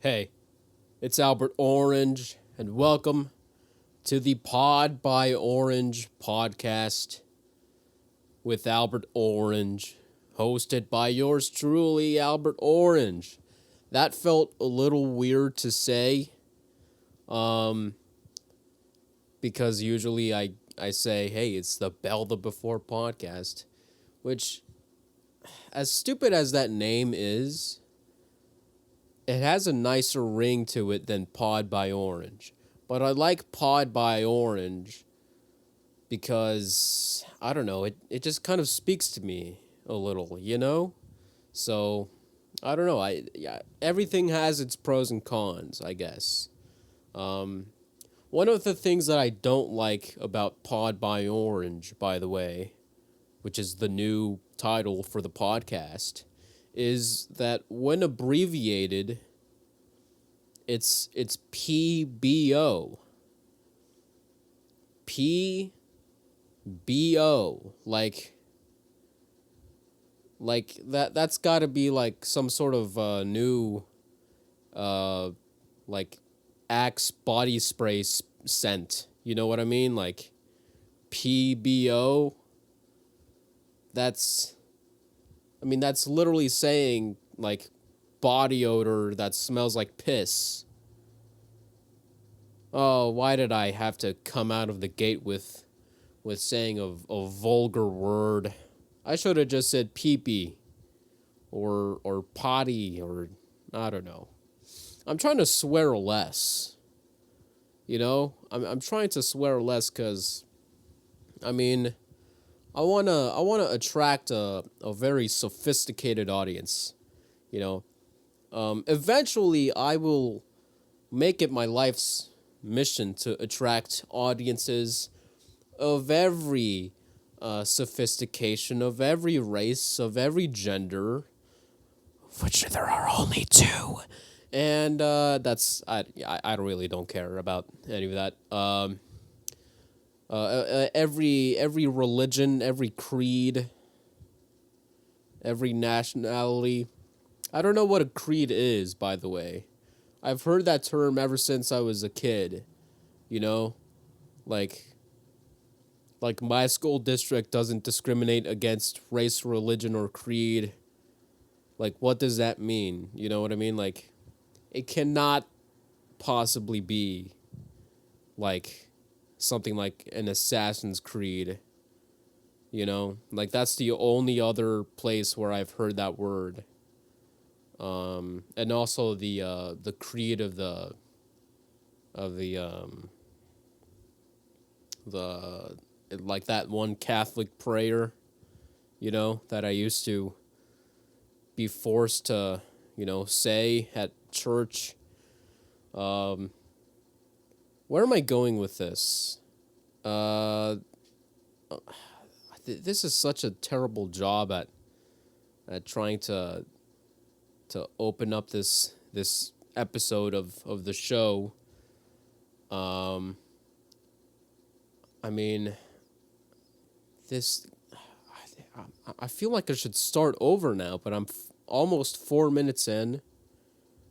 Hey, it's Albert Orange, and welcome to the Pod by Orange podcast with Albert Orange, hosted by yours truly, Albert Orange. That felt a little weird to say, um, because usually I say, hey, it's the Bell the Before podcast, which, as stupid as that name is, it has a nicer ring to it than Pod by Orange. But I like Pod by Orange because, I don't know, it just kind of speaks to me a little, you know? So, I don't know. Everything has its pros and cons, I guess. Um, One of the things that I don't like about Pod by Orange, by the way, which is the new title for the podcast, is that when abbreviated, it's PBO. PBO. Like that's got to be like some sort of new uh like Axe body spray scent. You know what I mean? Like PBO. That's that's literally saying like body odor that smells like piss. Oh, why did I have to come out of the gate with saying a vulgar word? I should have just said peepee or potty or I don't know. I'm trying to swear less. You know? I'm trying to swear less cuz I mean, I wanna attract a very sophisticated audience, you know. Eventually I will make it my life's mission to attract audiences of every sophistication, of every race, of every gender, which there are only two. And that's I really don't care about any of that. Every religion, every creed, every nationality. I don't know what a creed is, by the way. I've heard that term ever since I was a kid. You know, like my school district doesn't discriminate against race, religion, or creed. Like, what does that mean? You know what I mean? Like, it cannot possibly be like something like an Assassin's Creed. You know, like that's the only other place where I've heard that word. And also the creed of the the like that one Catholic prayer, you know, that I used to be forced to, you know, say at church. Um, where am I going with this? Uh, this is such a terrible job at trying to open up this episode of the show. Um, I mean, this. I feel like I should start over now, but I'm almost 4 minutes in.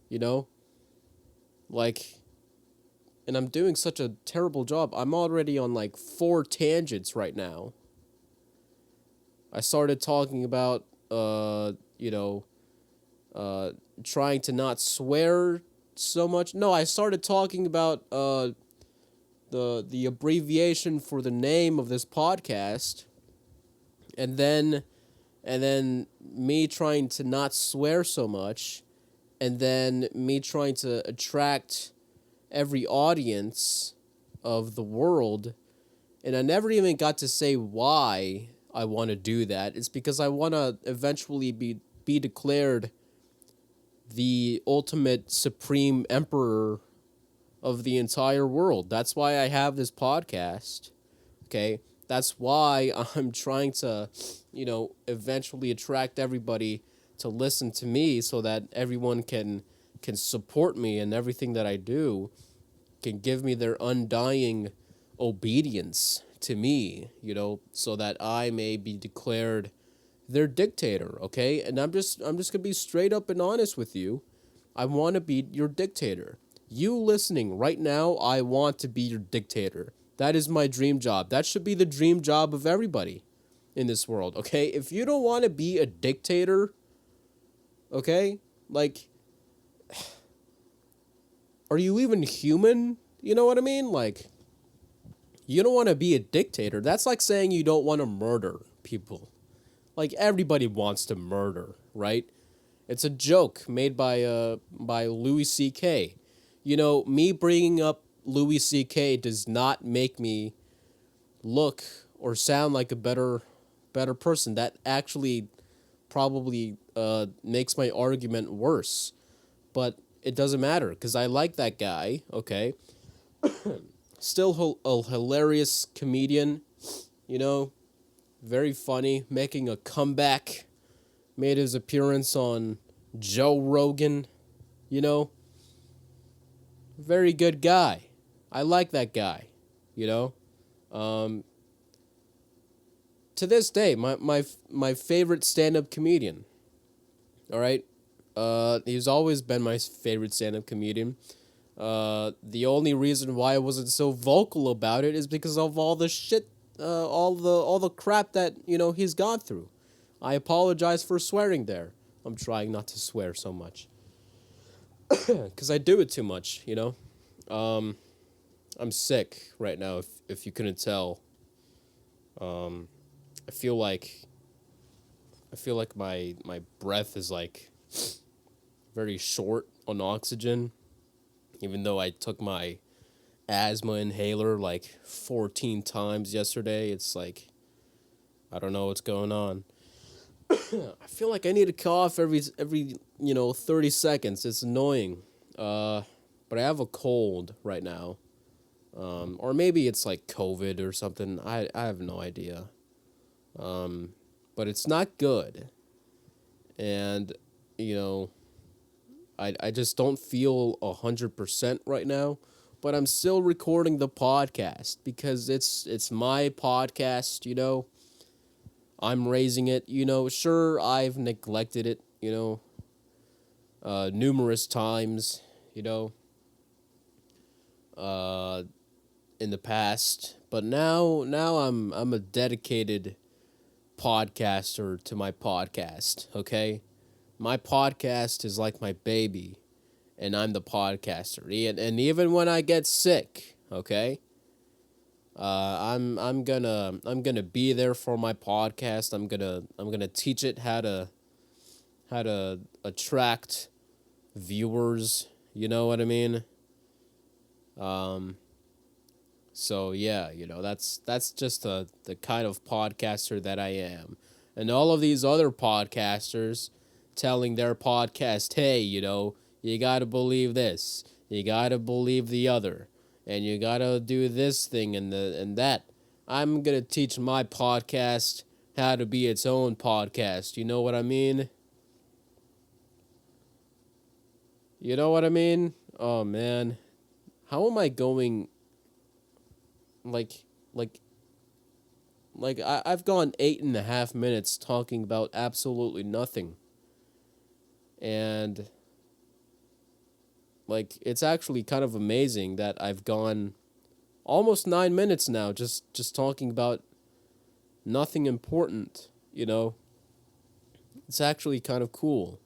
You know, like, and I'm doing such a terrible job. I'm already on like 4 tangents right now. I started talking about you know, uh trying to not swear so much. No, I started talking about the abbreviation for the name of this podcast, and then me trying to not swear so much, and then me trying to attract every audience of the world, and I never even got to say why I want to do that. It's because I want to eventually be declared the ultimate supreme emperor of the entire world. That's why I have this podcast. Okay? That's why I'm trying to, you know, eventually attract everybody to listen to me so that everyone can support me in everything that I do, can give me their undying obedience to me, you know, so that I may be declared their dictator, okay? And I'm just going to be straight up and honest with you. I want to be your dictator. You listening right now, I want to be your dictator. That is my dream job. That should be the dream job of everybody in this world, okay? If you don't want to be a dictator, okay? Like, are you even human? You know what I mean? Like, you don't want to be a dictator. That's like saying you don't want to murder people. Like, everybody wants to murder, right? It's a joke made by Louis C.K. You know, me bringing up Louis C.K. does not make me look or sound like a better person. That actually probably makes my argument worse. But it doesn't matter because I like that guy, okay? Still a hilarious comedian, you know, very funny, making a comeback. Made his appearance on Joe Rogan, you know. Very good guy. I like that guy, you know. To this day, my favorite stand-up comedian. All right. He's always been my favorite stand-up comedian. The only reason why I wasn't so vocal about it is because of all the shit, all the crap that he's gone through. I apologize for swearing there. I'm trying not to swear so much, cause I do it too much. I'm sick right now. If you couldn't tell, I feel like my breath is like very short on oxygen, even though I took my asthma inhaler like 14 times yesterday. It's like I don't know what's going on. I feel like I need to cough every 30 seconds. It's annoying. But I have a cold right now. Or maybe it's like COVID or something. I have no idea. But it's not good. And I just don't feel 100% right now. But I'm still recording the podcast because it's my podcast. I'm raising it, sure, I've neglected it, numerous times, in the past, but now I'm a dedicated podcaster to my podcast, okay? My podcast is like my baby, and I'm the podcaster. And even when I get sick, okay? I'm gonna be there for my podcast. I'm gonna teach it how to attract viewers. You know what I mean? So yeah, that's just the kind of podcaster that I am, and all of these other podcasters telling their podcast, hey, you gotta believe this, you gotta believe the other, and you gotta do this thing and that. I'm gonna teach my podcast how to be its own podcast. You know what I mean? You know what I mean? Oh man, how am I going? Like, like, I've gone 8.5 minutes talking about absolutely nothing, and like it's actually kind of amazing that I've gone almost 9 minutes now just talking about nothing important. It's actually kind of cool.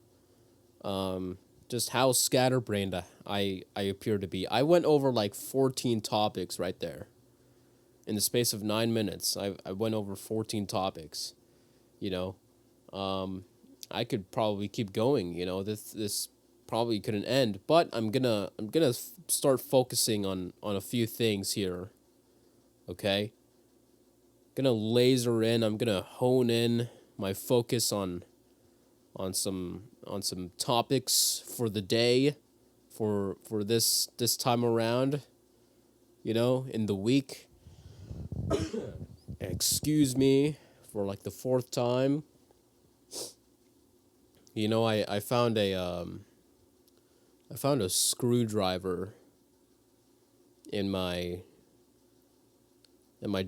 Just how scatterbrained I appear to be. I went over like 14 topics right there. In the space of 9 minutes, I went over 14 topics. I could probably keep going. This probably couldn't end, but I'm gonna start focusing on a few things here. Okay. Gonna laser in. I'm gonna hone in my focus on some topics for the day, for this time around. In the week. Excuse me for like the fourth time. I found a screwdriver in my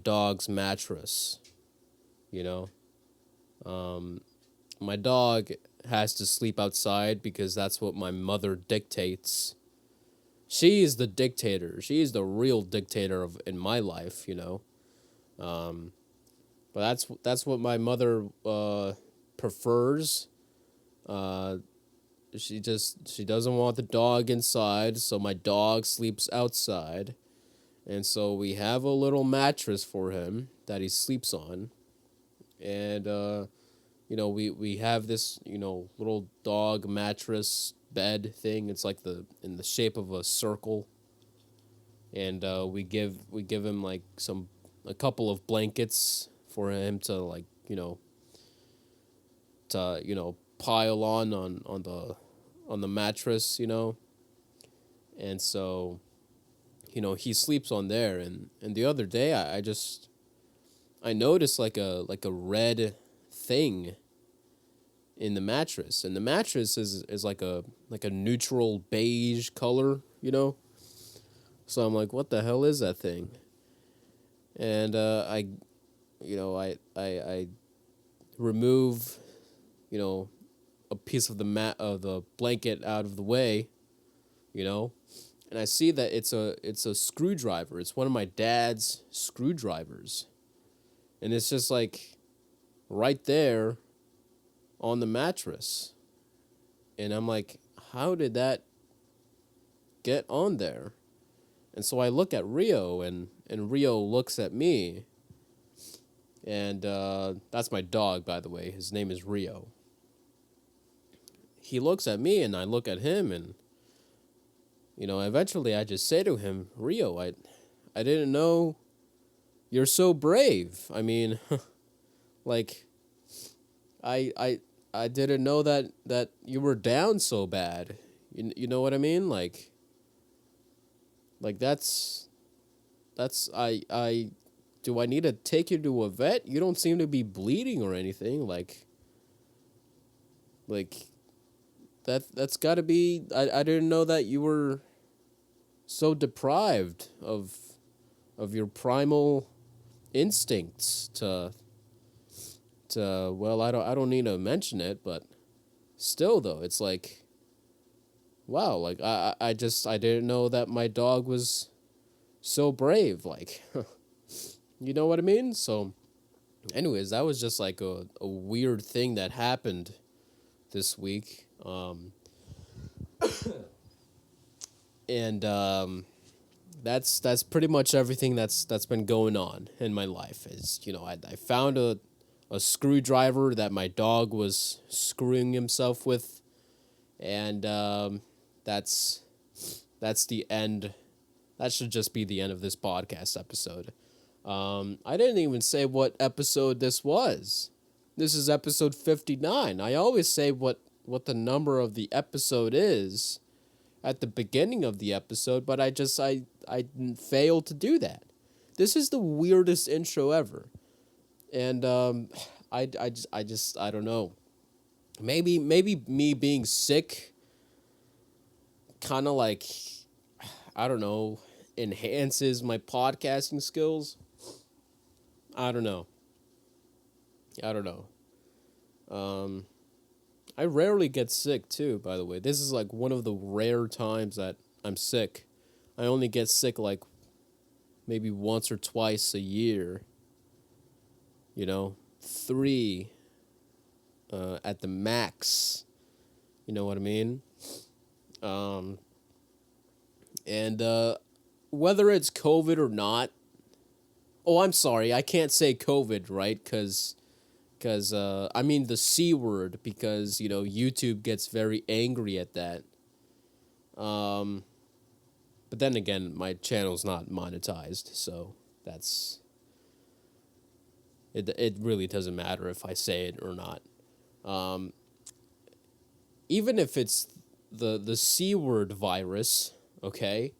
dog's mattress. my dog has to sleep outside because that's what my mother dictates. She is the dictator. She is the real dictator of in my life, you know. Um, but that's what my mother prefers. Uh, she doesn't want the dog inside, so my dog sleeps outside. And so we have a little mattress for him that he sleeps on. And we have this, little dog mattress bed thing. It's like the in the shape of a circle. And we give him like a couple of blankets for him to like, pile on the mattress, and so he sleeps on there. And the other day I noticed like a red thing in the mattress, and the mattress is like a neutral beige color, so I'm like, what the hell is that thing? And I remove a piece of the blanket out of the way, and I see that it's a screwdriver. It's one of my dad's screwdrivers, and it's just like right there on the mattress, and I'm like, how did that get on there? And so I look at Rio, and Rio looks at me, and that's my dog, by the way. His name is Rio. He looks at me, and I look at him, and eventually I just say to him, Rio, I didn't know you're so brave. I mean, like, I didn't know that you were down so bad. You know what I mean? Like that's I do I need to take you to a vet? You don't seem to be bleeding or anything. Like that's got to be. I didn't know that you were so deprived of your primal instincts to well, I don't need to mention it, but still though, it's like, wow, like I didn't know that my dog was so brave, like you know what I mean? So anyways, that was just like a weird thing that happened this week. And that's pretty much everything that's been going on in my life. Is I found a screwdriver that my dog was screwing himself with, and that's the end. That should just be the end of this podcast episode. I didn't even say what episode this was. This is episode 59. I always say what the number of the episode is at the beginning of the episode, but I failed to do that. This is the weirdest intro ever. And I don't know. Maybe me being sick kind of like, I don't know, enhances my podcasting skills. I don't know. I rarely get sick too, by the way. This is like one of the rare times that I'm sick. I only get sick like maybe once or twice a year. 3 at the max. You know what I mean? And whether it's COVID or not. Oh, I'm sorry. I can't say COVID, right? Because I mean the C word, because, YouTube gets very angry at that. But then again, my channel's not monetized, so that's... It really doesn't matter if I say it or not. Even if it's the C word virus, okay?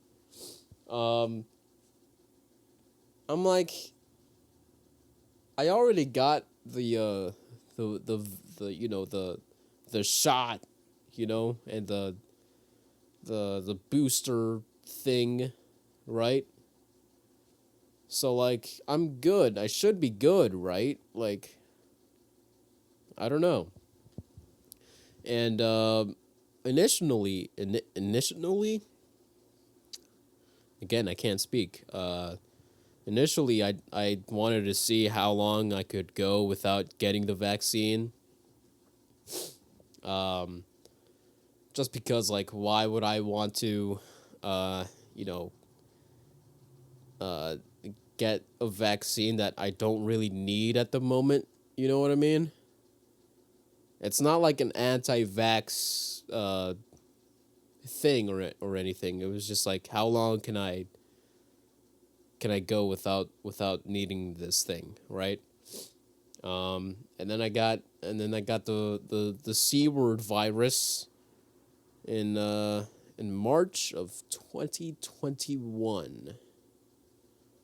I'm like, I already got the shot, and the booster thing, right? So like, I'm good. I should be good, right? Like, I don't know. And initially, again, I can't speak. Initially, I wanted to see how long I could go without getting the vaccine. Um, just because, like, why would I want to, you know, uh, get a vaccine that I don't really need at the moment? You know what I mean? It's not like an anti-vax thing or anything. It was just like, how long can I go without needing this thing, right? And then I got the C word virus in March of 2021,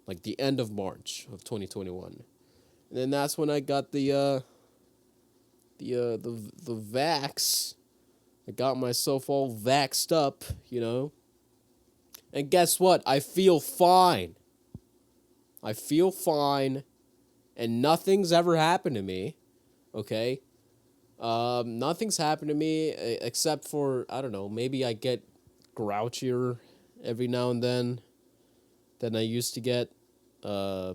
like the end of March of 2021, and then that's when I got the vax. I got myself all vaxxed up, and guess what? I feel fine. I feel fine, and nothing's ever happened to me. Okay. Nothing's happened to me except for, I don't know, maybe I get grouchier every now and then than I used to get. Uh,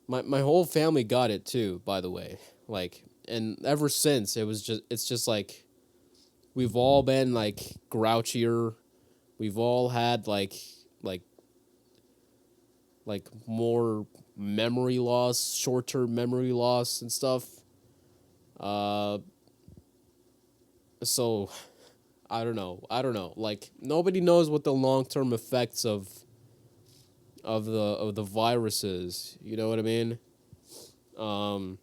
my whole family got it too, by the way. Like, and ever since it's just like we've all been like grouchier. We've all had like more memory loss, short-term memory loss and stuff. Uh, so I don't know. I don't know. Like, nobody knows what the long-term effects of the virus is. You know what I mean? Um,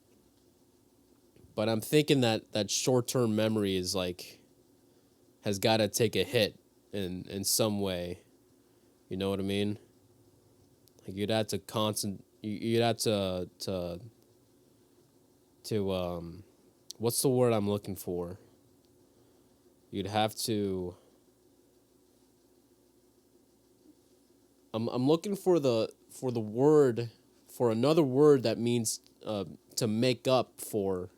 but I'm thinking that short-term memory is like has got to take a hit in some way. You know what I mean? Like, you'd have to you'd have to what's the word I'm looking for? You'd have to I'm looking for the word, for another word that means to make up for,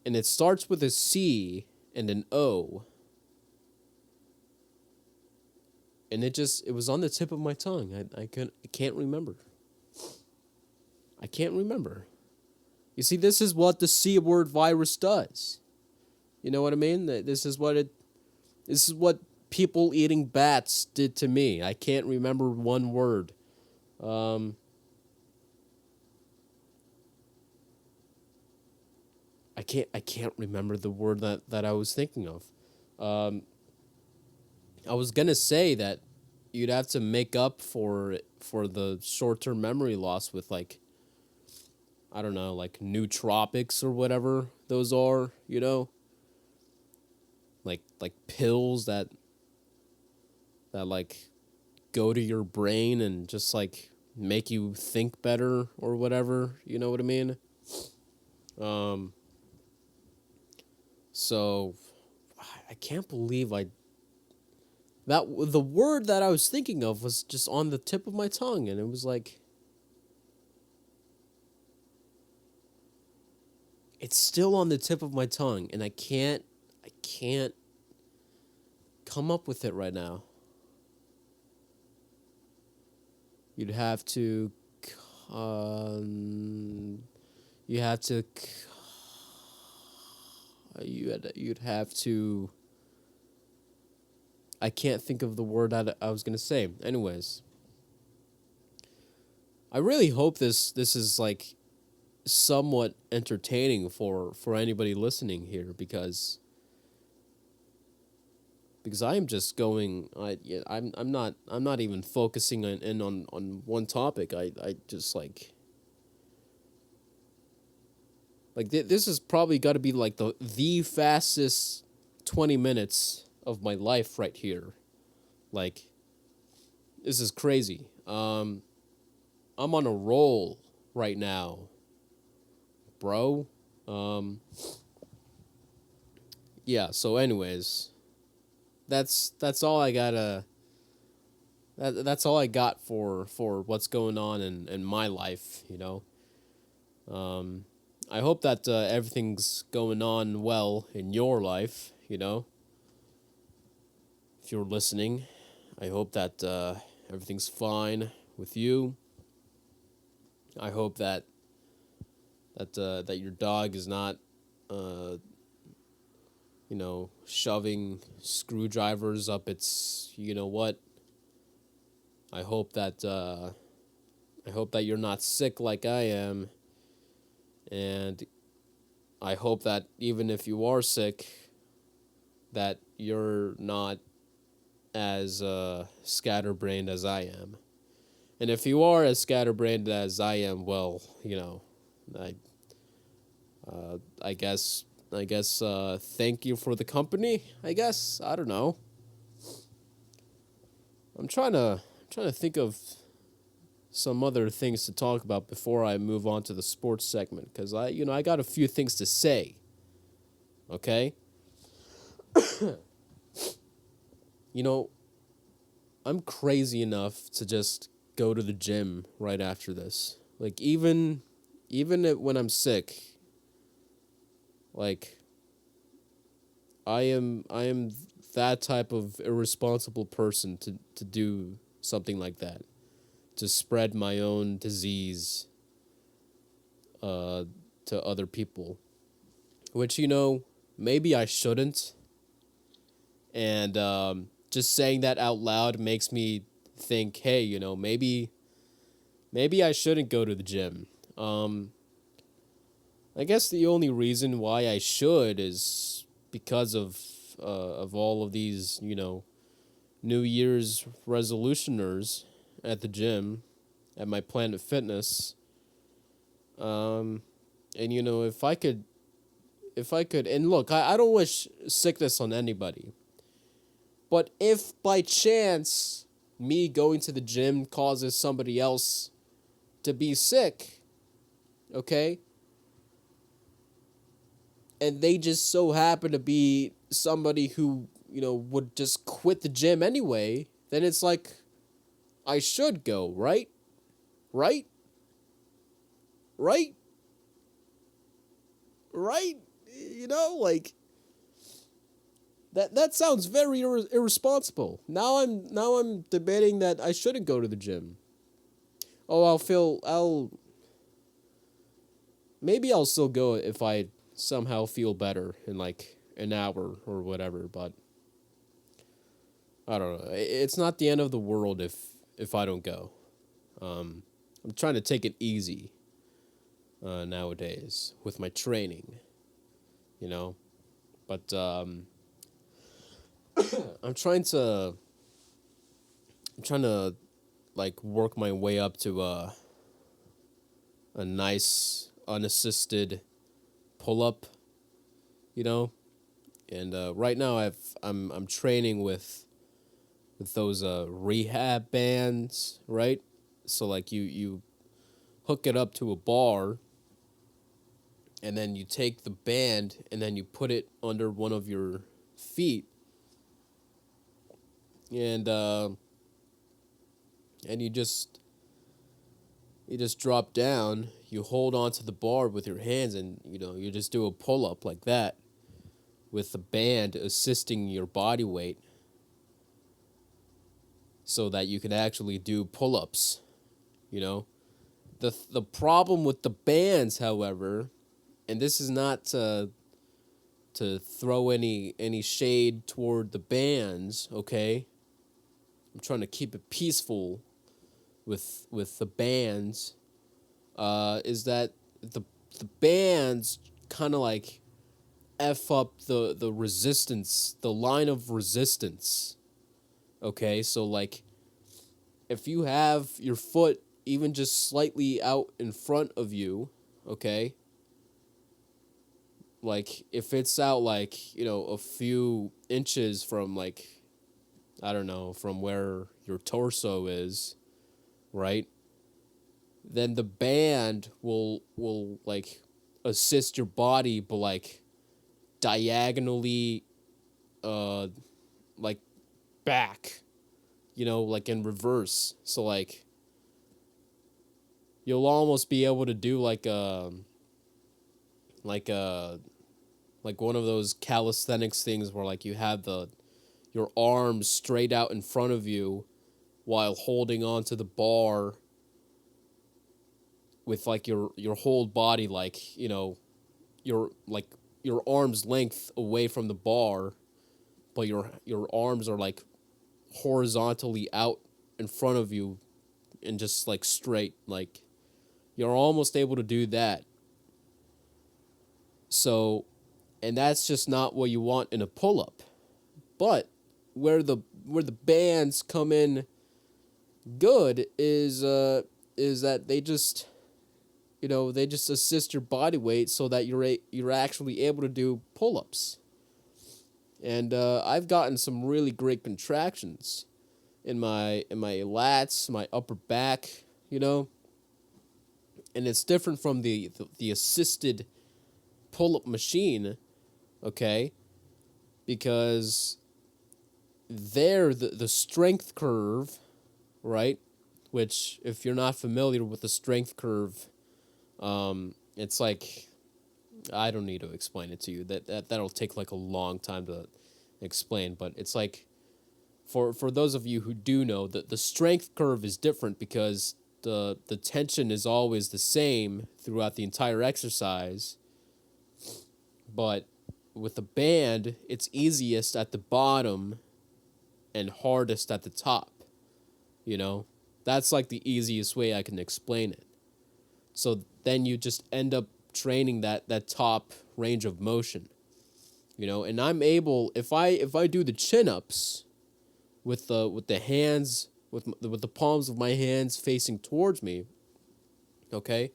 and it starts with a C and an O, and it was on the tip of my tongue. I can't remember. I can't remember. You see, this is what the C word virus does. You know what I mean? This is what people eating bats did to me. I can't remember one word. Um, I can't remember the word that I was thinking of. Um, I was gonna say that you'd have to make up for the short term memory loss with, like, I don't know, like nootropics or whatever those are. Like pills that like go to your brain and just like make you think better or whatever. You know what I mean? Um. So I can't believe the word that I was thinking of was just on the tip of my tongue, and it was like, it's still on the tip of my tongue, and I can't come up with it right now. You'd have to you have to you'd have to I can't think of the word I was gonna say. Anyways, I really hope this is like somewhat entertaining for anybody listening here, because I am just going. I'm not even focusing on one topic. I just this is probably got to be like the fastest 20 minutes of my life right here. Like, this is crazy. I'm on a roll right now, bro. Um, yeah. So, anyways, that's all I gotta. That's all I got for what's going on in my life. Um, I hope that everything's going on well in your life, if you're listening. I hope that everything's fine with you. I hope that your dog is not, uh, shoving screwdrivers up its, what. I hope that you're not sick like I am, and I hope that even if you are sick, that you're not as scatterbrained as I am. And if you are as scatterbrained as I am, well, I I guess thank you for the company. I guess I don't know. I'm trying to think of some other things to talk about before I move on to the sports segment, because I got a few things to say. Okay, you know I'm crazy enough to just go to the gym right after this. Like when I'm sick, like I am that type of irresponsible person to do something like that, to spread my own disease uh to other people, which maybe I shouldn't. And just saying that out loud makes me think, hey, maybe I shouldn't go to the gym. Um, I guess the only reason why I should is because of all of these, New Year's resolutioners at the gym, at my Planet Fitness. Um, and if I could, and look, I don't wish sickness on anybody, but if by chance me going to the gym causes somebody else to be sick, okay, and they just so happen to be somebody who, would just quit the gym anyway, then it's like I should go, right? Right? Right? Right? Like that sounds very irresponsible. Now I'm debating that I shouldn't go to the gym. Oh, I'll maybe I'll still go if I somehow feel better in like an hour or whatever, but I don't know. It's not the end of the world if I don't go. I'm trying to take it easy nowadays with my training, you know. But I'm trying to like work my way up to a nice unassisted pull up, you know. And right now I'm training with those rehab bands, right? So like you hook it up to a bar, and then you take the band and then you put it under one of your feet, and and you just drop down, you hold onto the bar with your hands, and you just do a pull up like that with the band assisting your body weight so that you can actually do pull ups, you know. The problem with the bands, however, and this is not to throw any shade toward the bands, okay? I'm trying to keep it peaceful with the bands. Is that the bands kind of like f up the resistance, the line of resistance. Okay, so like if you have your foot even just slightly out in front of you, okay, like if it's out like a few inches from like I don't know, from where your torso is, right, then the band will like assist your body, but like diagonally uh like back, like in reverse. So like you'll almost be able to do like like uh like one of those calisthenics things where like you have the your arms straight out in front of you while holding on to the bar with like your whole body, like, your like your arm's length away from the bar, but your arms are like horizontally out in front of you and just like straight, like you're almost able to do that. So, and that's just not what you want in a pull-up. But where the bands come in good is that they just assist your body weight so that you're actually able to do pull-ups. And I've gotten some really great contractions in my lats, my upper back, you know, and it's different from the assisted pull-up machine, okay? Because there the strength curve, right? Which, if you're not familiar with the strength curve, it's like, I don't need to explain it to you. That'll take like a long time to explain, but it's like, for those of you who do know, that the strength curve is different because the tension is always the same throughout the entire exercise, but with the band, it's easiest at the bottom and hardest at the top, you know? That's like the easiest way I can explain it. So then you just end up training that top range of motion, and I'm able, if I do the chin-ups with the hands, with the palms of my hands facing towards me, okay?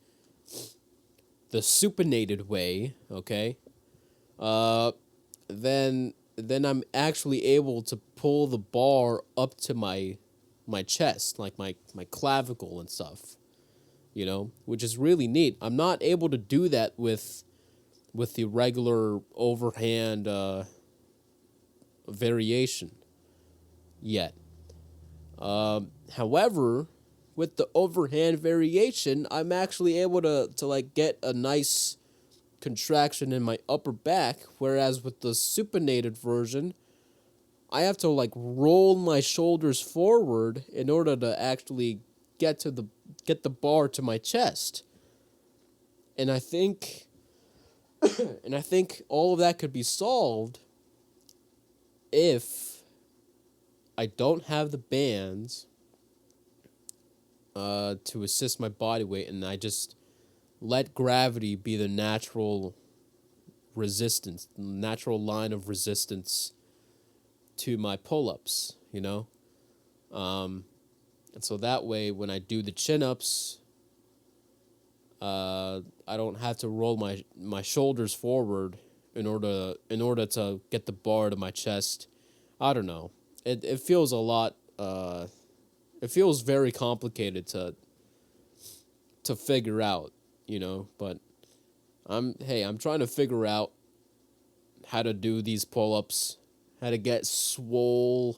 The supinated way, okay? Uh then I'm actually able to pull the bar up to my chest, like my clavicle and stuff, which is really neat. I'm not able to do that with the regular overhand variation yet. However, with the overhand variation, I'm actually able to like get a nice contraction in my upper back, whereas with the supinated version, I have to like roll my shoulders forward in order to actually get the bar to my chest. And I think all of that could be solved if I don't have the bands to assist my body weight, and I just let gravity be the natural resistance, natural line of resistance to my pull-ups, and so that way, when I do the chin-ups, I don't have to roll my shoulders forward in order to get the bar to my chest. I don't know. It feels a lot. It feels very complicated to figure out, But I'm trying to figure out how to do these pull-ups, how to get swole,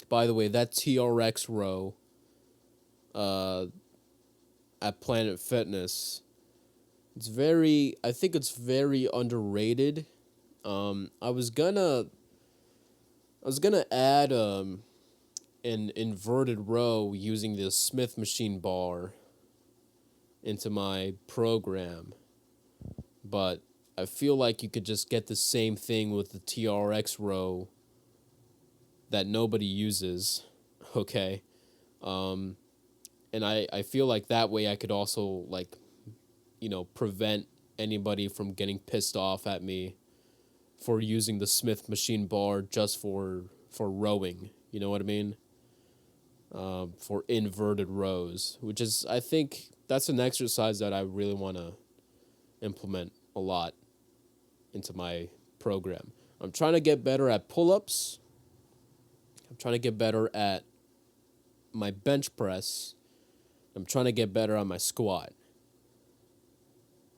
By the way, that TRX row, at Planet Fitness, I think it's very underrated. I was gonna add an inverted row using the Smith machine bar into my program, but I feel like you could just get the same thing with the TRX row that nobody uses, okay? And I feel like that way I could also, like, prevent anybody from getting pissed off at me for using the Smith machine bar just for rowing, you know what I mean? For inverted rows, which is, I think, that's an exercise that I really want to implement a lot into my program. I'm trying to get better at pull-ups. I'm trying to get better at my bench press. I'm trying to get better on my squat.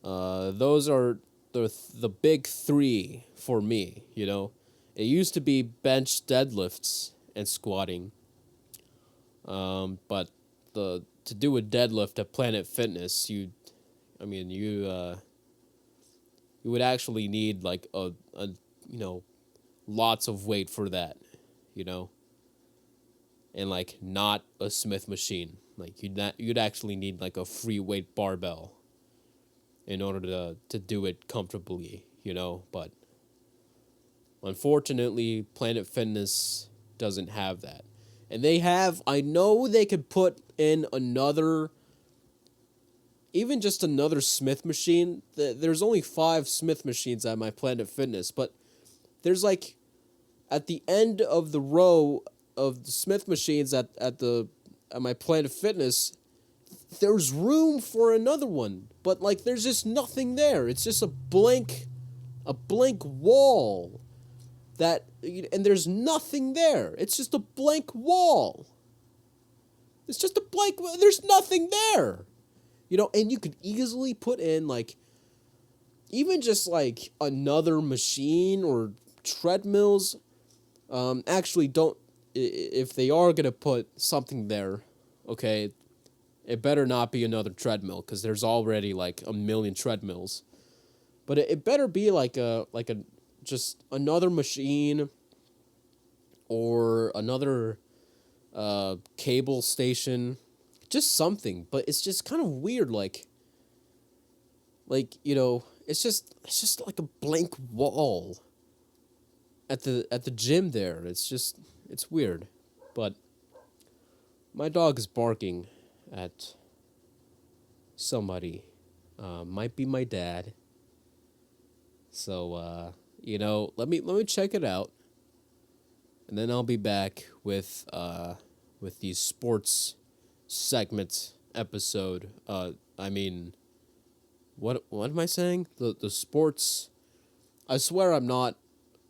Those are the big three for me, It used to be bench deadlifts and squatting. But to do a deadlift at Planet Fitness, I mean, you would actually need like a lots of weight for that, you know, and like not a Smith machine. Like you'd actually need like a free weight barbell in order to do it comfortably, you know. But unfortunately, Planet Fitness doesn't have that, and they have. I know they could put in another. Even just another Smith machine. There's only 5 Smith machines at my Planet Fitness, but there's like at the end of the row of the Smith machines at my Planet Fitness, there's room for another one, but like there's just nothing there. It's just a blank wall that and there's nothing there. It's just a blank wall. It's just a blank. There's nothing there. And you could easily put in like even just like another machine or treadmills. Actually, don't. If they are gonna put something there, okay, it better not be another treadmill because there's already like a million treadmills. But it better be like a just another machine or another cable station, just something. But it's just kind of weird, it's just like a blank wall at the gym there. It's weird. But my dog is barking at somebody. Might be my dad. So let me check it out, and then I'll be back with the sports segment episode. I mean, what am I saying? The sports. I swear I'm not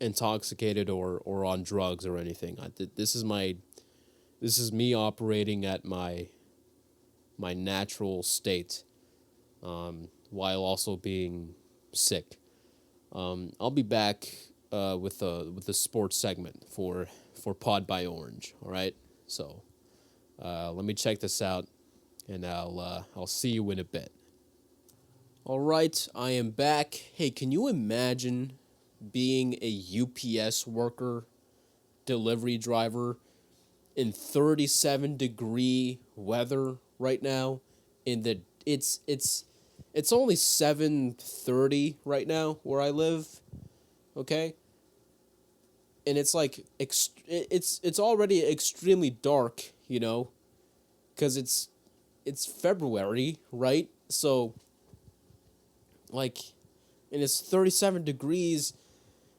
intoxicated or on drugs or anything. This is me operating at my natural state, while also being sick. I'll be back with the sports segment for Pod by Orange. All right, so let me check this out, and I'll see you in a bit. All right, I am back. Hey, can you imagine being a UPS worker, delivery driver, in 37-degree weather right now? It's only 7:30 right now where I live, okay? And it's like it's already extremely dark, cuz it's February, right? So like and it's 37 degrees.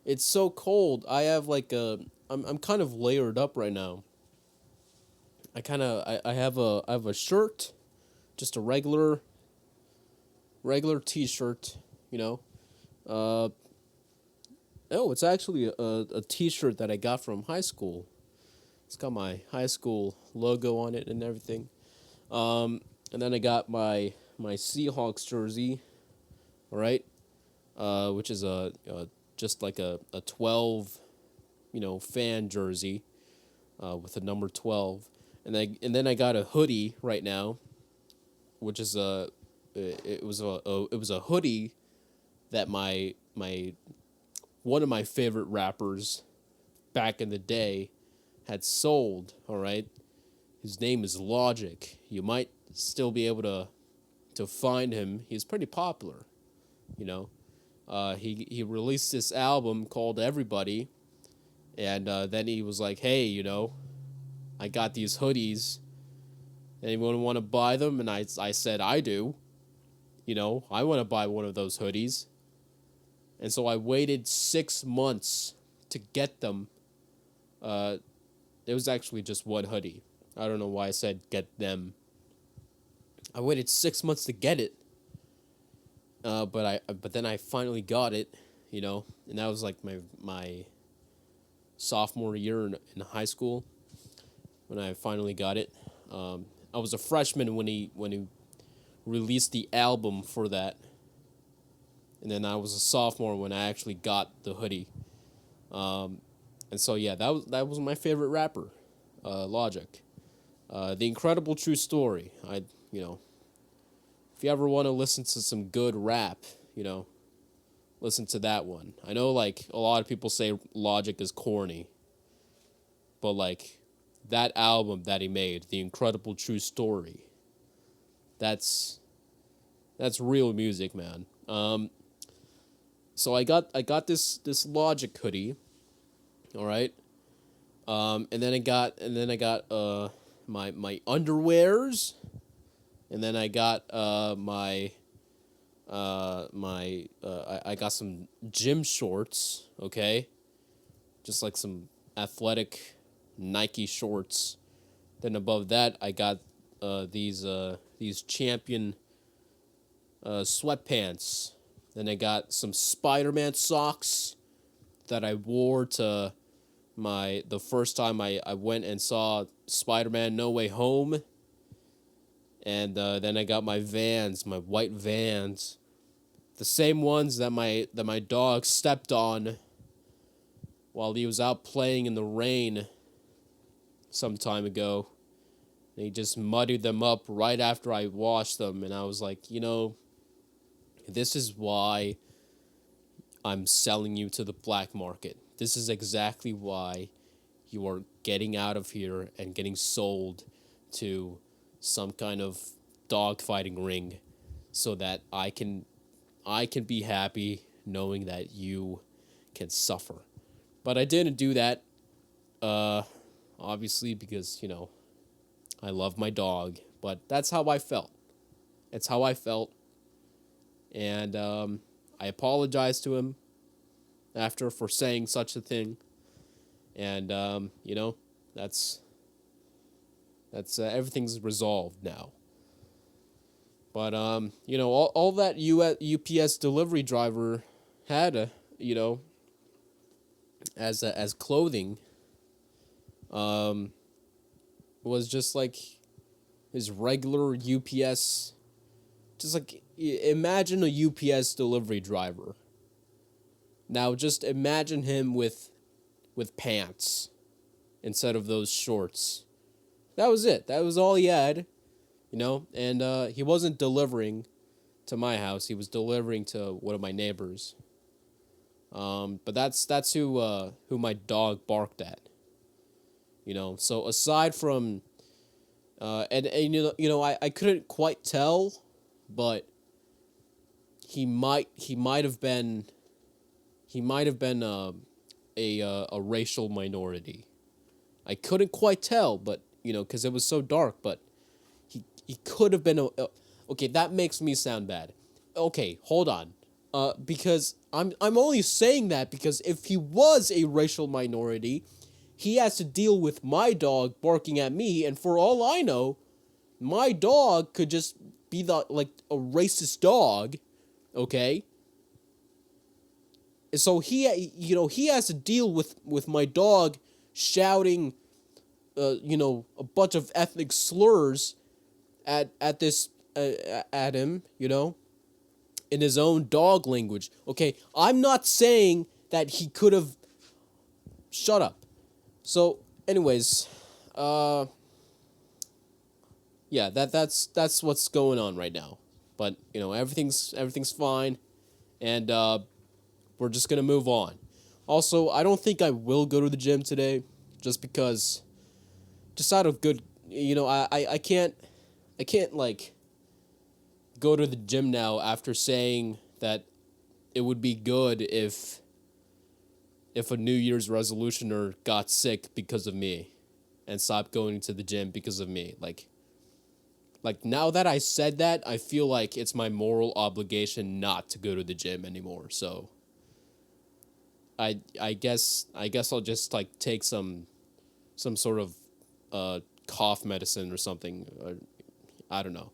It's so cold. I have like I'm kind of layered up right now. I have a shirt, just a regular t-shirt, you know. Uh it's actually a t-shirt that I got from high school. It's got my high school logo on it and everything. And then I got my Seahawks jersey, all right? Which is a just like a 12, fan jersey, with the number 12. And then I got a hoodie right now, which is it was a hoodie that my one of my favorite rappers back in the day had sold, all right? His name is Logic. You might still be able to find him. He's pretty popular, you know. He released this album called Everybody, and then he was like, hey, I got these hoodies. Anyone want to buy them? And I said, I do. I want to buy one of those hoodies. And so I waited 6 months to get them. It was actually just one hoodie. I don't know why I said get them. I waited 6 months to get it. But then I finally got it, and that was like my sophomore year in high school when I finally got it. I was a freshman when he released the album for that, and then I was a sophomore when I actually got the hoodie. And so yeah, that was my favorite rapper, Logic. The Incredible True Story. if you ever want to listen to some good rap, listen to that one. I know like a lot of people say Logic is corny, but like that album that he made, The Incredible True Story, that's real music, man. So I got this Logic hoodie, all right. And then I got my underwears, and then I got I got some gym shorts, okay, just like some athletic Nike shorts. Then above that, I got these Champion sweatpants. Then I got some Spider-Man socks that I wore to the first time I went and saw Spider-Man No Way Home. And then I got my Vans, my white Vans, the same ones that my dog stepped on while he was out playing in the rain some time ago. And he just muddied them up right after I washed them, and I was like, this is why I'm selling you to the black market. This is exactly why you are getting out of here and getting sold to some kind of dogfighting ring, so that I can be happy knowing that you can suffer. But I didn't do that, obviously, because, I love my dog. But that's how I felt. It's how I felt. And I apologized to him for saying such a thing. And, that's everything's resolved now. But, all that UPS delivery driver had, as clothing, was just like his regular UPS. Just like, imagine a UPS delivery driver. Now, just imagine him with pants instead of those shorts. That was it. That was all he had, and he wasn't delivering to my house. He was delivering to one of my neighbors. But that's who my dog barked at. So aside from, and I couldn't quite tell, but he might have been a racial minority. I couldn't quite tell, but because it was so dark, but he could have been okay, that makes me sound bad. Okay, hold on. Because I'm only saying that because if he was a racial minority, he has to deal with my dog barking at me, and for all I know, my dog could just be a racist dog, okay? So he has to deal with my dog shouting a bunch of ethnic slurs at him, in his own dog language. Okay, I'm not saying that he could have. Shut up. So, anyways, yeah, that's what's going on right now. But everything's fine, and we're just gonna move on. Also, I don't think I will go to the gym today, just because, just out of good, I can't like go to the gym now after saying that it would be good if a New Year's resolutioner got sick because of me and stopped going to the gym because of me. Like now that I said that, I feel like it's my moral obligation not to go to the gym anymore. So I guess I'll just take some sort of cough medicine or something, or I don't know,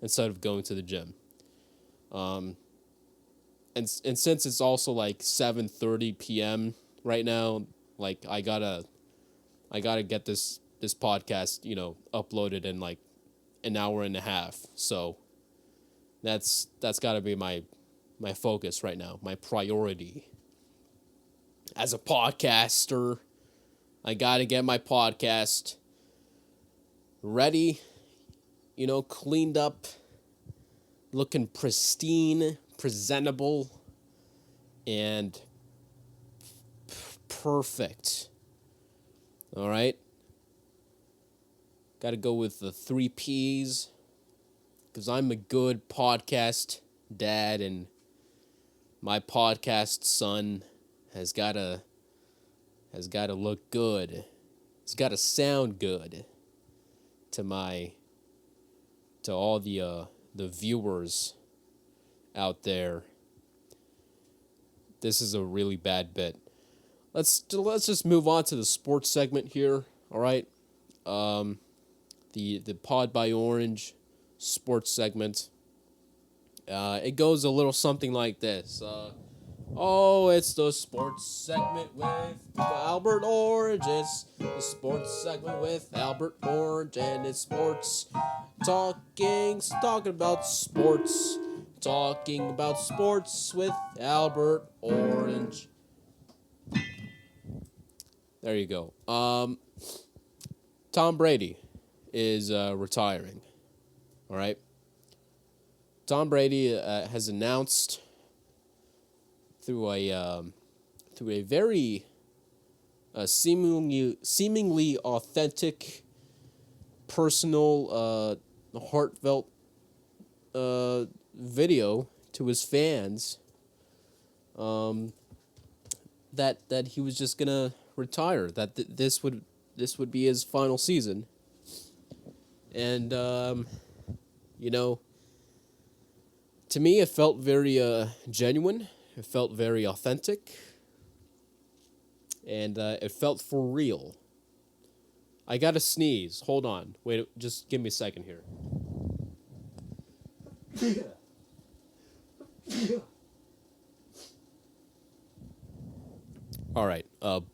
instead of going to the gym. And since it's also 7:30 p.m. right now, I gotta get this podcast uploaded in an hour and a half. So that's gotta be my focus right now, my priority. As a podcaster, I gotta get my podcast ready, cleaned up, looking pristine, presentable, and perfect. All right? Got to go with the 3 Ps because I'm a good podcast dad, and my podcast son has got to look good. It's got to sound good to all the viewers out there. This is a really bad bit. Let's just move on to the sports segment here. All right, the pod by Orange sports segment. It goes a little something like this. Oh, it's the sports segment with Albert Orange. It's the sports segment with Albert Orange, and it's sports talking about sports. Talking about sports with Albert Orange. There you go. Tom Brady is retiring. All right. Tom Brady has announced through a very seemingly authentic, personal, heartfelt video to his fans that he was just gonna retire. That this would be his final season, and to me it felt very genuine. It felt very authentic, and it felt for real. I gotta sneeze. Hold on. Wait, just give me a second here. All right.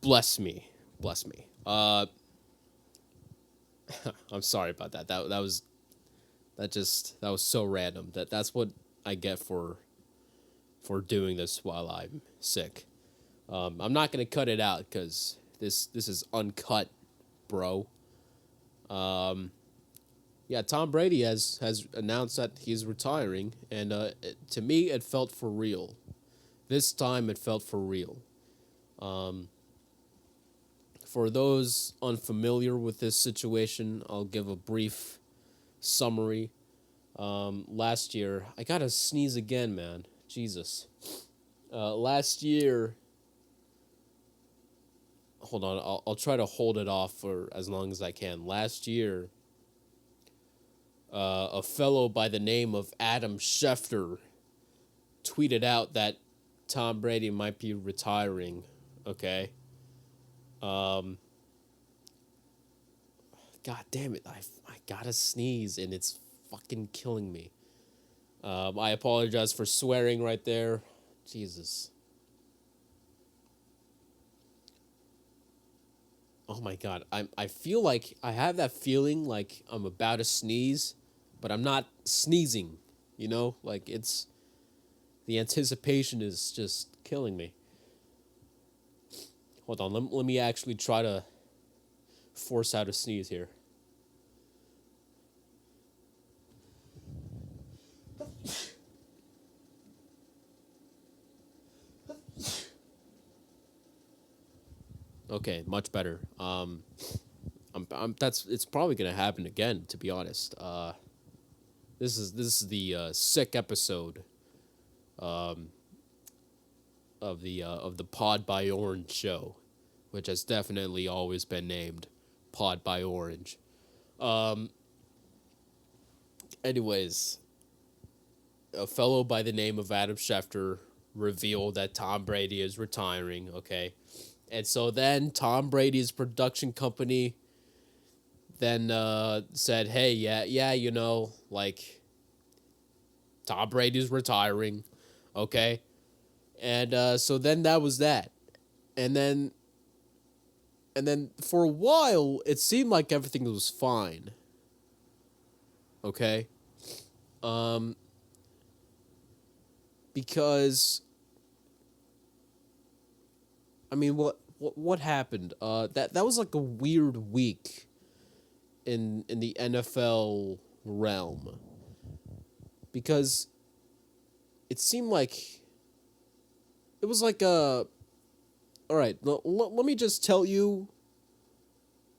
Bless me. Bless me. I'm sorry about that. That was so random. That's what I get for doing this while I'm sick. I'm not gonna cut it out because this is uncut, bro. Yeah, Tom Brady has announced that he's retiring, and to me, it felt for real. This time, it felt for real. For those unfamiliar with this situation, I'll give a brief summary. Last year, I gotta sneeze again, man. Jesus. Last year, hold on, I'll try to hold it off for as long as I can. Last year, a fellow by the name of Adam Schefter tweeted out that Tom Brady might be retiring. Okay. God damn it! I gotta sneeze and it's fucking killing me. I apologize for swearing right there. Jesus. Oh my god. I feel like I have that feeling like I'm about to sneeze, but I'm not sneezing. Like it's the anticipation is just killing me. Hold on, let me actually try to force out a sneeze here. Okay, much better. It's probably gonna happen again. To be honest, this is the sick episode, of the Pod by Orange show, which has definitely always been named Pod by Orange. Anyways, a fellow by the name of Adam Schefter revealed that Tom Brady is retiring. Okay. And so then Tom Brady's production company then said, "Hey, yeah, like Tom Brady's retiring, okay?" And so then that was that, and then for a while it seemed like everything was fine, okay, because I mean, what happened? That was like a weird week in the NFL realm. because it seemed like it was like a. All right, let me just tell you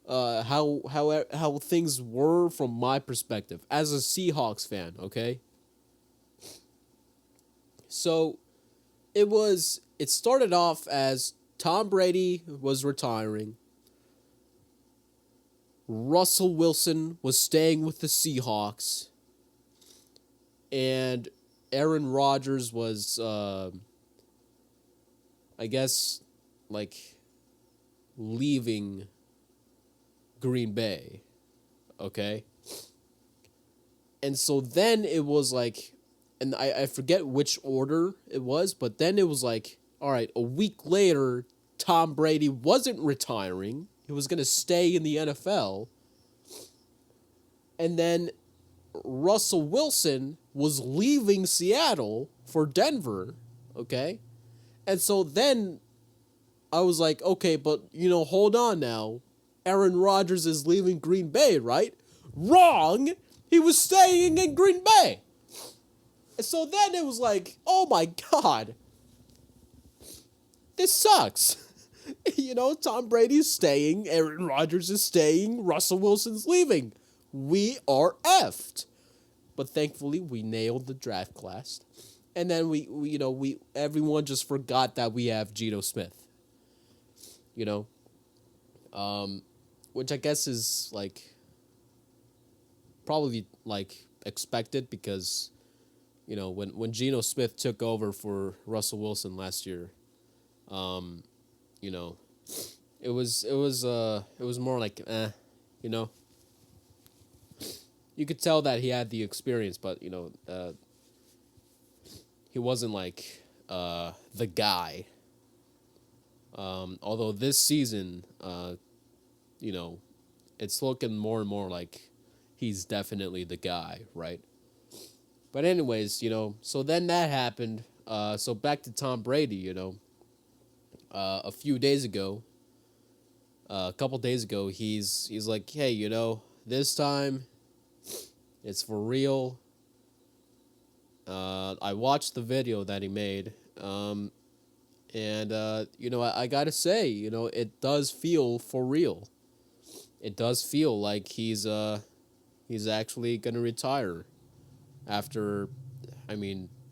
how things were from my perspective as a Seahawks fan. Okay, so it started off as Tom Brady was retiring. Russell Wilson was staying with the Seahawks, and Aaron Rodgers was, I guess, like leaving Green Bay. Okay, and so then it was like, and I forget which order it was, but then it was like, all right, a week later, Tom Brady wasn't retiring. He was going to stay in the NFL. And then Russell Wilson was leaving Seattle for Denver, okay? And so then I was like, okay, but, hold on now. Aaron Rodgers is leaving Green Bay, right? Wrong! He was staying in Green Bay! And so then it was like, oh my God. This sucks. Tom Brady's staying, Aaron Rodgers is staying, Russell Wilson's leaving. We are effed. But thankfully, we nailed the draft class. And then we everyone just forgot that we have Geno Smith. Which I guess is like probably like expected because when Geno Smith took over for Russell Wilson last year, it was more like you could tell that he had the experience, but he wasn't like the guy. Although this season, it's looking more and more like he's definitely the guy, right? But anyways, so then that happened. So back to Tom Brady, a few days ago, a couple days ago, he's like, hey, this time, it's for real. I watched the video that he made, and I gotta say, it does feel for real. It does feel like he's actually gonna retire after,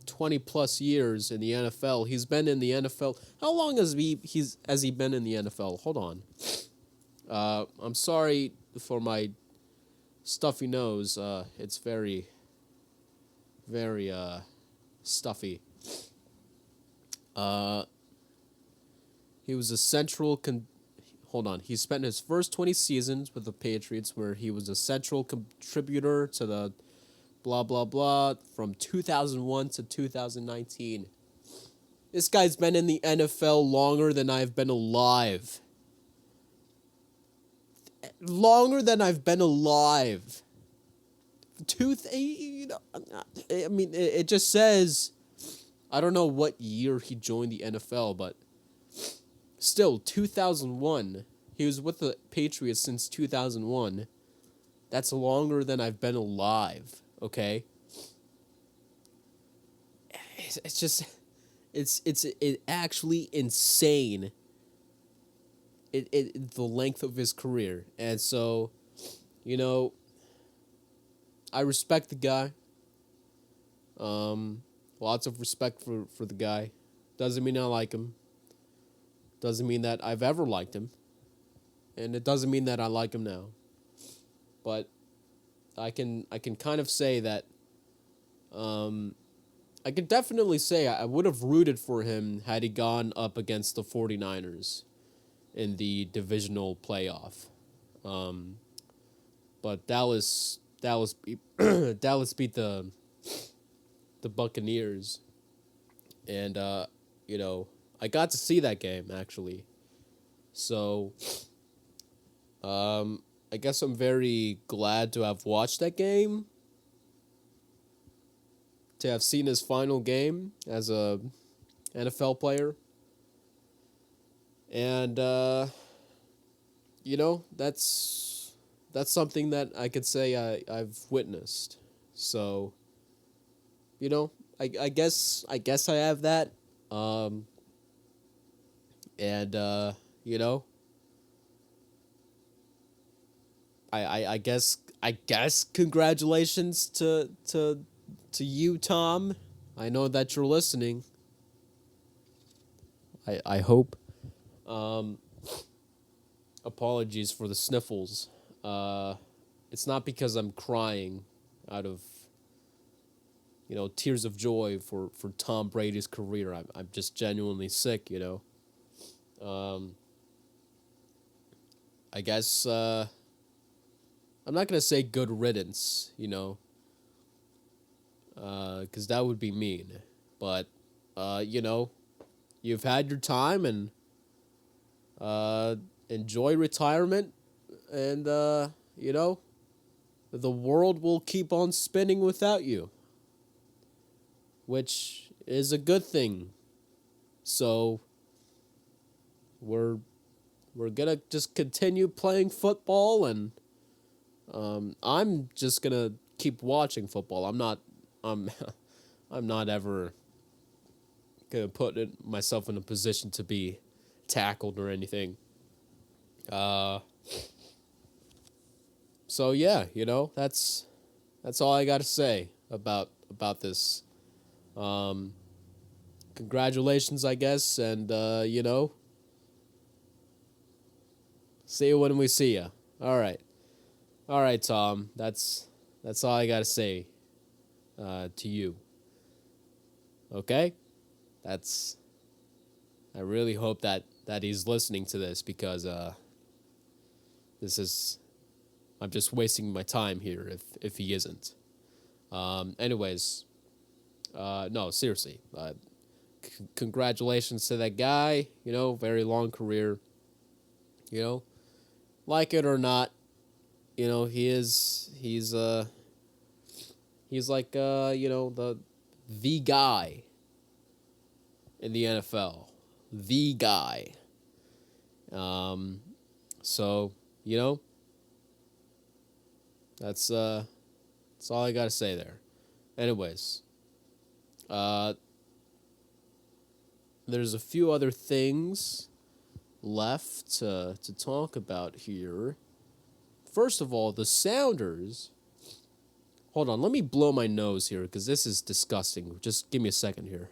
20 plus years in the NFL. He's been in the NFL. How long has he been in the NFL? Hold on. I'm sorry for my stuffy nose. It's very, very stuffy. He was a hold on. He spent his first 20 seasons with the Patriots where he was a central contributor to the blah, blah, blah, from 2001 to 2019. This guy's been in the NFL longer than I've been alive. Longer than I've been alive. It just says, I don't know what year he joined the NFL, but still, 2001. He was with the Patriots since 2001. That's longer than I've been alive. Okay, it's just, it's actually insane. The length of his career, and so, I respect the guy. Lots of respect for the guy. Doesn't mean I like him. Doesn't mean that I've ever liked him, and it doesn't mean that I like him now. But I can kind of say that I could definitely say I would have rooted for him had he gone up against the 49ers in the divisional playoff. But Dallas beat the Buccaneers, and I got to see that game actually. So I guess I'm very glad to have watched that game, to have seen his final game as a NFL player. And that's something that I could say I've witnessed. So you know, I guess I have that. Um, and you know, I guess congratulations to you, Tom. I know that you're listening. I hope. Um, Apologies for the sniffles. Uh, it's not because I'm crying out of tears of joy for Tom Brady's career. I'm just genuinely sick. Um, I guess I'm not gonna say good riddance. Because that would be mean. But you've had your time and uh, enjoy retirement, and the world will keep on spinning without you, which is a good thing. So we're we're gonna just continue playing football, and I'm just gonna keep watching football. I'm I'm not ever gonna myself in a position to be tackled or anything. Uh, so yeah, that's all I got to say about this. Um, Congratulations, I guess, and see you when we see you. All right, Tom. That's all I got to say to you. Okay, that's. I really hope that he's listening to this because this is. I'm just wasting my time here if he isn't. Anyways, no, seriously. Congratulations to that guy. Very long career. Like it or not, he's like the guy in the NFL, the guy. Um, so that's all I gotta say there. Anyways, uh, there's a few other things left to talk about here. First of all, the Sounders. Hold on, let me blow my nose here because this is disgusting. Just give me a second here.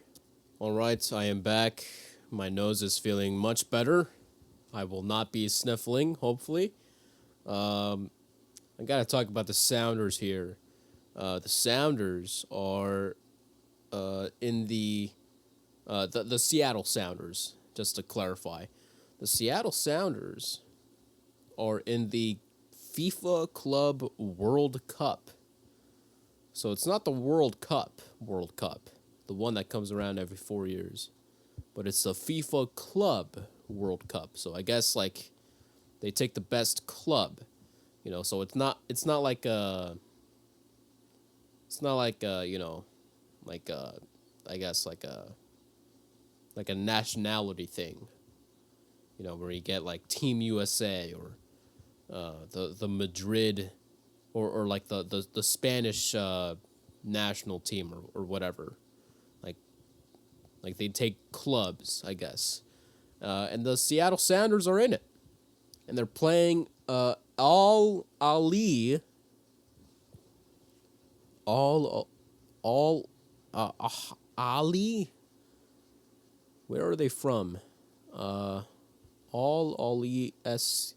All right, I am back. My nose is feeling much better. I will not be sniffling, hopefully. I gotta talk about the Sounders here. The Sounders are in the Seattle Sounders, just to clarify. The Seattle Sounders are in the FIFA Club World Cup. So it's not the World Cup, the one that comes around every 4 years, but it's the FIFA Club World Cup. So I guess they take the best club, so it's not like like I guess like a nationality thing, where you get like Team USA or the Madrid or like the Spanish national team or whatever. Like like they take clubs, I guess. And the Seattle Sounders are in it. And they're playing all all Ali. Where are they from? All Ali SC.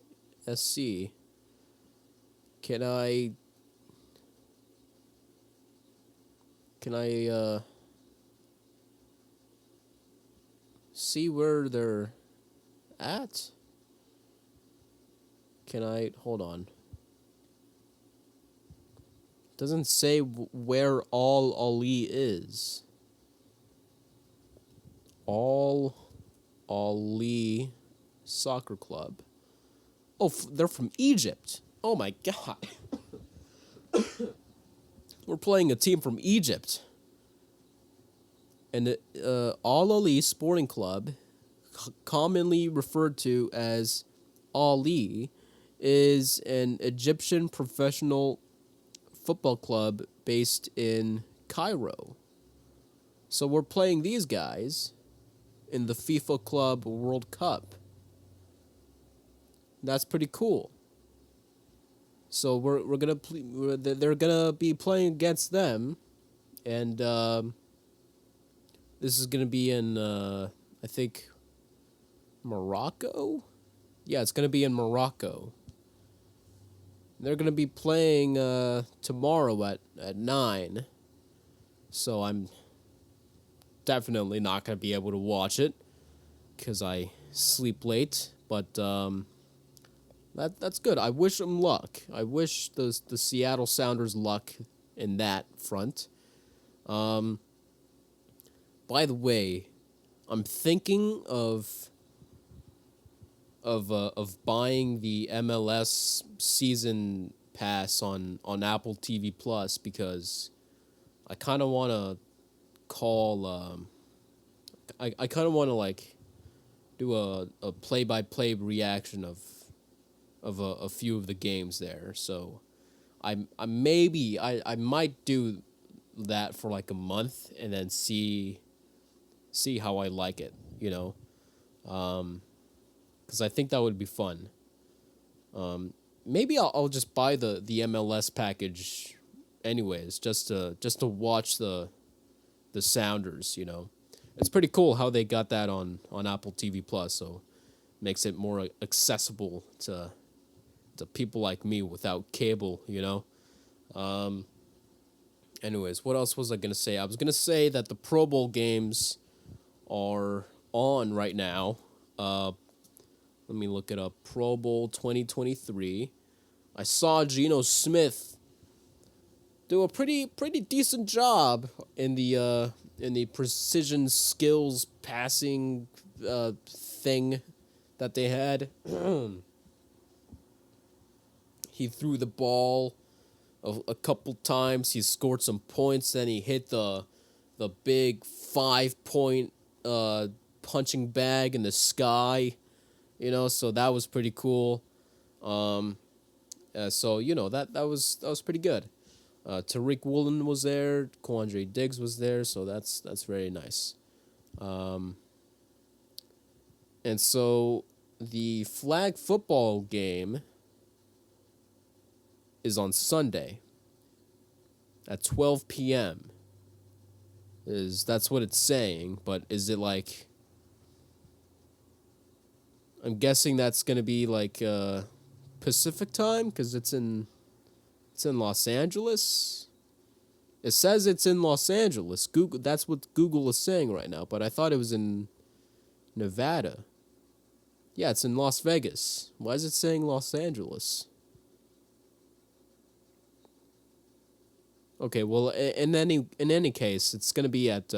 Can I see where they're at? Can I hold on? Doesn't say where All Ali is. All Ali Soccer Club. Oh, they're from Egypt. Oh my God. We're playing a team from Egypt. And Al Ali Sporting Club, commonly referred to as Ali, is an Egyptian professional football club based in Cairo. So we're playing these guys in the FIFA Club World Cup. That's pretty cool. So we're gonna they're gonna be playing against them, and this is gonna be in I think Morocco. Yeah, it's gonna be in Morocco. They're gonna be playing tomorrow at 9. So I'm definitely not gonna be able to watch it because I sleep late. But that's good. I wish them luck. I wish the Seattle Sounders luck in that front. By the way, I'm thinking of buying the MLS season pass on Apple TV Plus because I kind of want to call. I kind of want to like do a play-by-play reaction of a few of the games there. So I might do that for like a month and then see how I like it, you know. Because I think that would be fun. Maybe I'll just buy the MLS package anyways, just to watch the Sounders, you know. It's pretty cool how they got that on Apple TV Plus, so makes it more accessible to people like me without cable, you know. Anyways, what else was I gonna say? I was gonna say that the Pro Bowl games are on right now. Let me look it up. Pro Bowl 2023. I saw Geno Smith do a pretty decent job in the precision skills passing thing that they had. He threw the ball a couple times. He scored some points. Then he hit the big 5-point punching bag in the sky. You know, so that was pretty cool. So you know that was pretty good. Tariq Woolen was there. Quandre Diggs was there. So that's very nice. And so the flag football game is on Sunday at 12 p.m. That's what it's saying, but is it like, I'm guessing that's going to be like Pacific time cuz it's in Los Angeles. It says it's in Los Angeles. Google, that's what Google is saying right now, but I thought it was in Nevada. Yeah, it's in Las Vegas. Why is it saying Los Angeles? Okay, well, in any case, it's gonna be at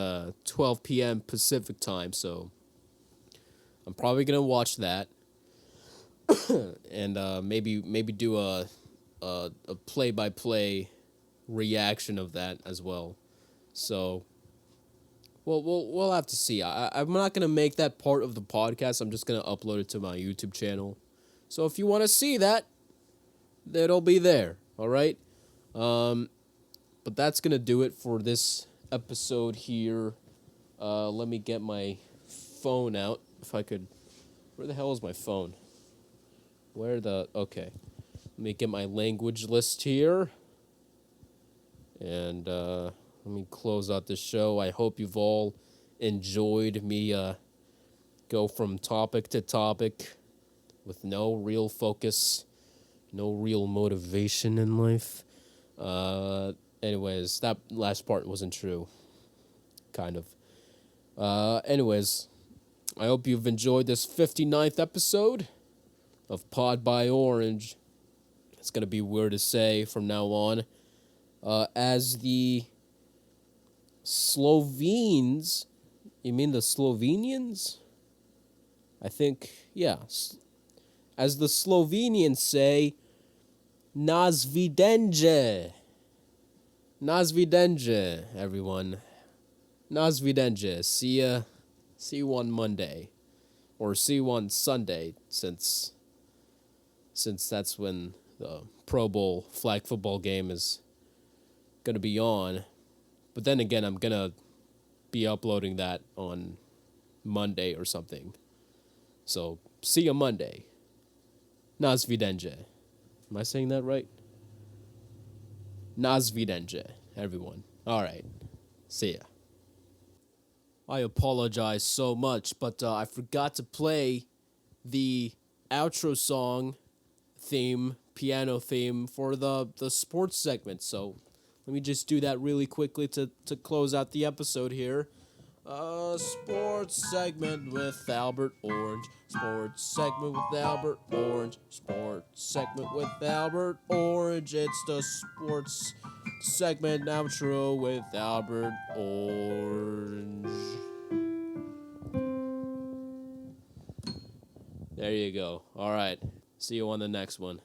12 p.m. Pacific time, so I'm probably gonna watch that, and maybe do a play-by-play reaction of that as well. So, we'll have to see. I'm not gonna make that part of the podcast. I'm just gonna upload it to my YouTube channel. So if you want to see that, it'll be there. All right. But that's going to do it for this episode here. Let me get my phone out, if I could. Where the hell is my phone? Okay. Let me get my language list here. And let me close out this show. I hope you've all enjoyed me go from topic to topic with no real focus, no real motivation in life. Anyways, that last part wasn't true. Kind of. Anyways, I hope you've enjoyed this 59th episode of Pod by Orange. It's going to be weird to say from now on. As the Slovenes, you mean the Slovenians? I think, yeah. As the Slovenians say, Nazvidenje. Nazvidenje, everyone. Nazvidenje. See you on Monday. Or see you on Sunday, since that's when the Pro Bowl flag football game is going to be on. But then again, I'm going to be uploading that on Monday or something. So see you Monday. Nazvidenje. Am I saying that right? Nazvidenje, everyone. All right. See ya. I apologize so much, but I forgot to play the outro song piano theme for the sports segment. So let me just do that really quickly to close out the episode here. Sports segment with Albert Orange. Sports segment with Albert Orange. Sports segment with Albert Orange. It's the sports segment outro with Albert Orange. There you go. All right. See you on the next one.